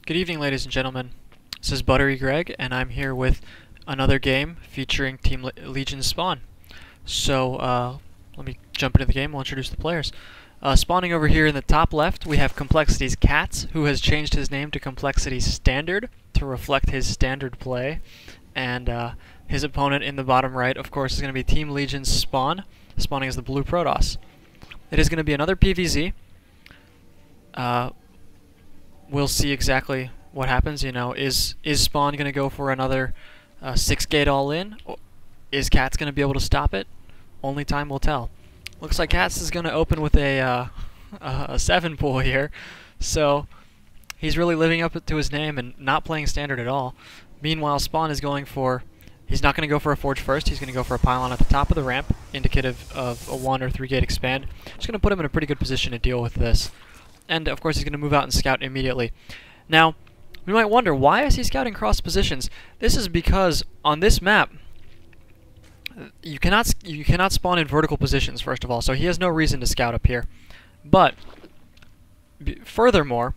Good evening, ladies and gentlemen. This is Buttery Greg, and I'm here with another game featuring Team LgNSpAwN. So, let me jump into the game. We'll introduce the players. Spawning over here in the top left, we have coLCatz, who has changed his name to colStandard to reflect his standard play. And his opponent in the bottom right, of course, is going to be Team LgNSpAwN, spawning as the blue Protoss. It is going to be another PvZ. We'll see exactly what happens. You know, is Spawn going to go for another 6-gate all-in? Is Katz going to be able to stop it? Only time will tell. Looks like Katz is going to open with a 7 pool here, so he's really living up to his name and not playing standard at all. Meanwhile, Spawn is going for... He's not going to go for a Forge first, he's going to go for a pylon at the top of the ramp, indicative of a 1 or 3-gate expand. Just going to put him in a pretty good position to deal with this. And, of course, he's going to move out and scout immediately. Now, we might wonder, why is he scouting cross positions? This is because, on this map, you cannot spawn in vertical positions, first of all, so he has no reason to scout up here. But, furthermore,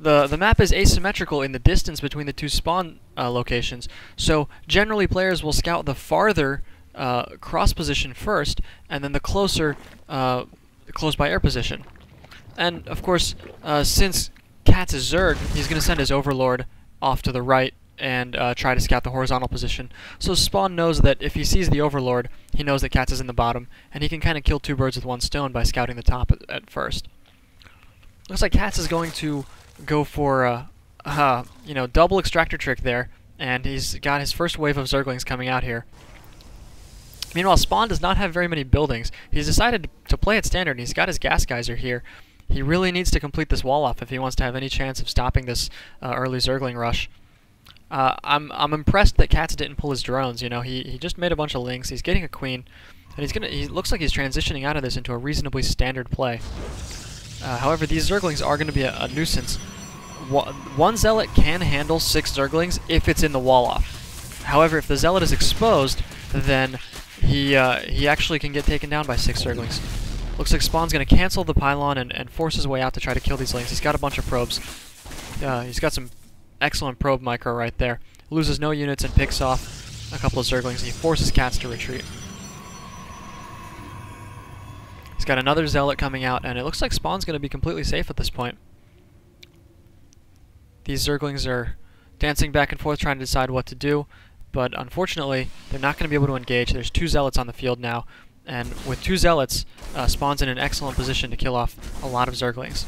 the map is asymmetrical in the distance between the two spawn locations, so generally players will scout the farther cross position first, and then the closer close by air position. And, of course, since Katz is Zerg, he's going to send his Overlord off to the right and try to scout the horizontal position. So Spawn knows that if he sees the Overlord, he knows that Katz is in the bottom, and he can kind of kill two birds with one stone by scouting the top at first. Looks like Katz is going to go for you know, double extractor trick there, and he's got his first wave of Zerglings coming out here. Meanwhile, Spawn does not have very many buildings. He's decided to play at standard, and he's got his gas geyser here. He really needs to complete this wall off if he wants to have any chance of stopping this early Zergling rush. I'm impressed that Katz didn't pull his drones. You know, he just made a bunch of links. He's getting a queen, and he looks like he's transitioning out of this into a reasonably standard play. However, these Zerglings are going to be a nuisance. One Zealot can handle 6 Zerglings if it's in the wall off. However, if the Zealot is exposed, then he actually can get taken down by 6 Zerglings. Looks like Spawn's going to cancel the pylon and force his way out to try to kill these links. He's got a bunch of probes. He's got some excellent probe micro right there. Loses no units and picks off a couple of Zerglings, and he forces Katz to retreat. He's got another Zealot coming out, and it looks like Spawn's going to be completely safe at this point. These Zerglings are dancing back and forth trying to decide what to do, but unfortunately, they're not going to be able to engage. There's 2 Zealots on the field now. And with 2 Zealots, Spawn's in an excellent position to kill off a lot of Zerglings.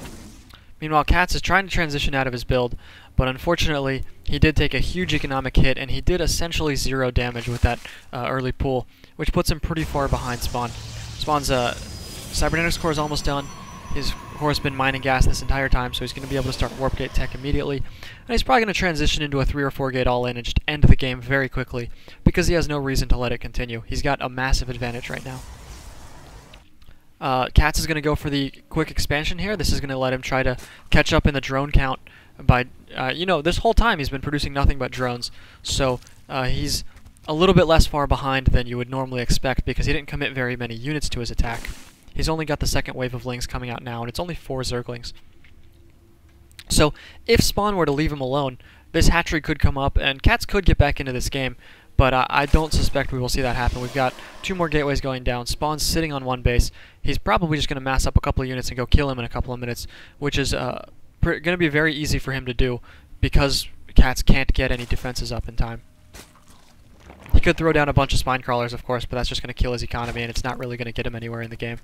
Meanwhile, Katz is trying to transition out of his build, but unfortunately, he did take a huge economic hit, and he did essentially 0 damage with that early pull, which puts him pretty far behind Spawn. Spawn's cybernetics core is almost done. His core's been mining gas this entire time, so he's going to be able to start warp gate tech immediately. And he's probably going to transition into a 3 or 4 gate all-in and just end the game very quickly, because he has no reason to let it continue. He's got a massive advantage right now. Katz is going to go for the quick expansion here. This is going to let him try to catch up in the drone count by, you know, this whole time he's been producing nothing but drones. So he's a little bit less far behind than you would normally expect because he didn't commit very many units to his attack. He's only got the second wave of links coming out now, and it's only 4 Zerglings. So if Spawn were to leave him alone, this hatchery could come up, and Katz could get back into this game, but I don't suspect we will see that happen. We've got 2 more gateways going down. Spawn's sitting on 1 base. He's probably just going to mass up a couple of units and go kill him in a couple of minutes, which is going to be very easy for him to do because Katz can't get any defenses up in time. He could throw down a bunch of spine crawlers, of course, but that's just going to kill his economy, and it's not really going to get him anywhere in the game.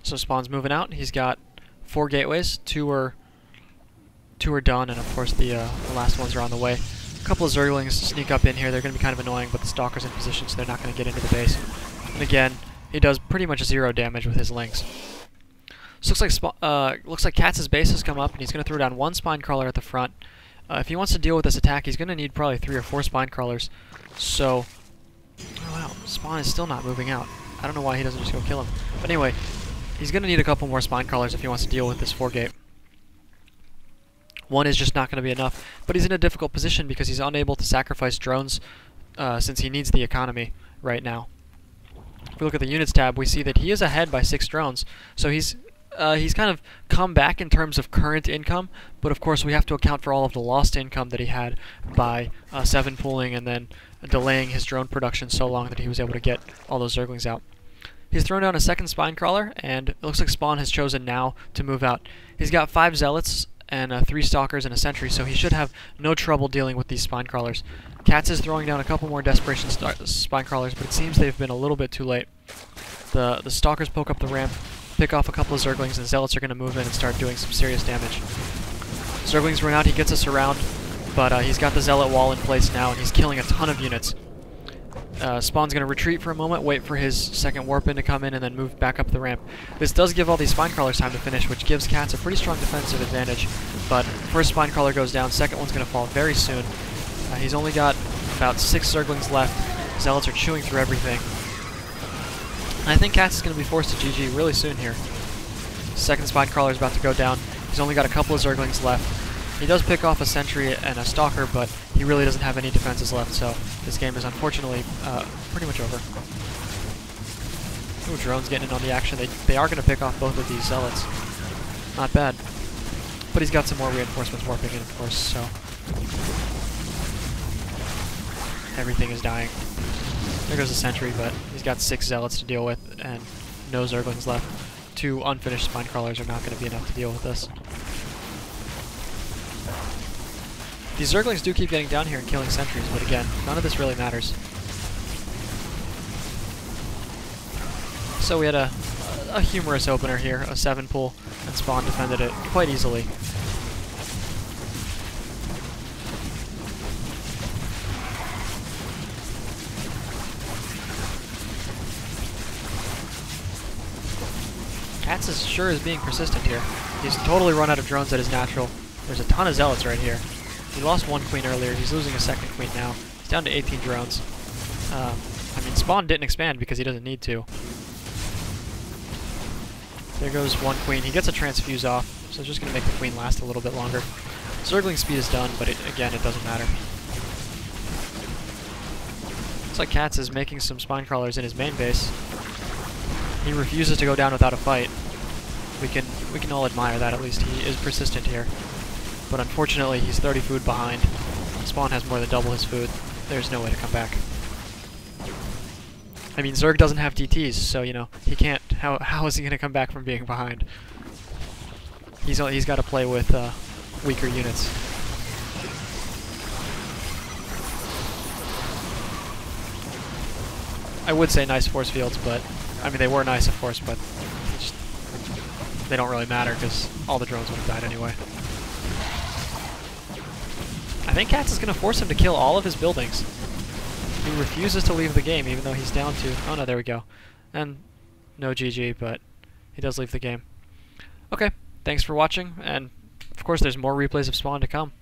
So Spawn's moving out. He's got 4 gateways. 2 are done, and of course the last ones are on the way. A couple of Zerglings sneak up in here. They're going to be kind of annoying, but the Stalker's in position, so they're not going to get into the base. And again, he does pretty much 0 damage with his links. So looks like Katz's base has come up, and he's going to throw down 1 spine crawler at the front. If he wants to deal with this attack, he's going to need probably 3 or 4 spine crawlers. So, oh wow, Spawn is still not moving out. I don't know why he doesn't just go kill him. But anyway, he's going to need a couple more spine crawlers if he wants to deal with this 4-gate. 1 is just not going to be enough, but he's in a difficult position because he's unable to sacrifice drones since he needs the economy right now. If we look at the units tab, we see that he is ahead by 6 drones. So he's kind of come back in terms of current income, but of course we have to account for all of the lost income that he had by 7 pooling and then delaying his drone production so long that he was able to get all those Zerglings out. He's thrown down a second Spinecrawler, and it looks like Spawn has chosen now to move out. He's got 5 Zealots and 3 Stalkers and a Sentry, so he should have no trouble dealing with these Spinecrawlers. Katz is throwing down a couple more Desperation Spinecrawlers, but it seems they've been a little bit too late. The Stalkers poke up the ramp, pick off a couple of Zerglings, and Zealots are going to move in and start doing some serious damage. Zerglings run out, he gets us around, but he's got the Zealot wall in place now, and he's killing a ton of units. Spawn's going to retreat for a moment, wait for his second warp in to come in, and then move back up the ramp. This does give all these Spinecrawlers time to finish, which gives Katz a pretty strong defensive advantage. But first Spinecrawler goes down, second one's going to fall very soon. He's only got about 6 Zerglings left. Zealots are chewing through everything. And I think Katz is going to be forced to GG really soon here. Second Spinecrawler is about to go down. He's only got a couple of Zerglings left. He does pick off a Sentry and a Stalker, but he really doesn't have any defenses left, so this game is unfortunately pretty much over. Ooh, drones getting in on the action. They are going to pick off both of these Zealots. Not bad. But he's got some more reinforcements warping in, of course, so everything is dying. There goes the Sentry, but he's got 6 Zealots to deal with and no Zerglings left. 2 unfinished Spinecrawlers are not going to be enough to deal with this. These Zerglings do keep getting down here and killing Sentries, but again, none of this really matters. So we had a humorous opener here, a 7 pool, and Spawn defended it quite easily. Katz is being persistent here. He's totally run out of drones at his natural. There's a ton of Zealots right here. He lost 1 queen earlier, he's losing a 2nd queen now. He's down to 18 drones. I mean, Spawn didn't expand because he doesn't need to. There goes 1 queen. He gets a transfuse off, so it's just going to make the queen last a little bit longer. Zergling speed is done, but again, it doesn't matter. Looks like Katz is making some Spinecrawlers in his main base. He refuses to go down without a fight. We can all admire that, at least. He is persistent here. But unfortunately, he's 30 food behind. Spawn has more than double his food. There's no way to come back. I mean, Zerg doesn't have DTs, so, you know, he can't... How is he going to come back from being behind? He's got to play with weaker units. I would say nice force fields, but... I mean, they were nice, of course, but... they don't really matter, because all the drones would have died anyway. I think Katz is going to force him to kill all of his buildings. He refuses to leave the game, even though he's down to... Oh no, there we go. And no GG, but he does leave the game. Okay, thanks for watching, and of course there's more replays of Spawn to come.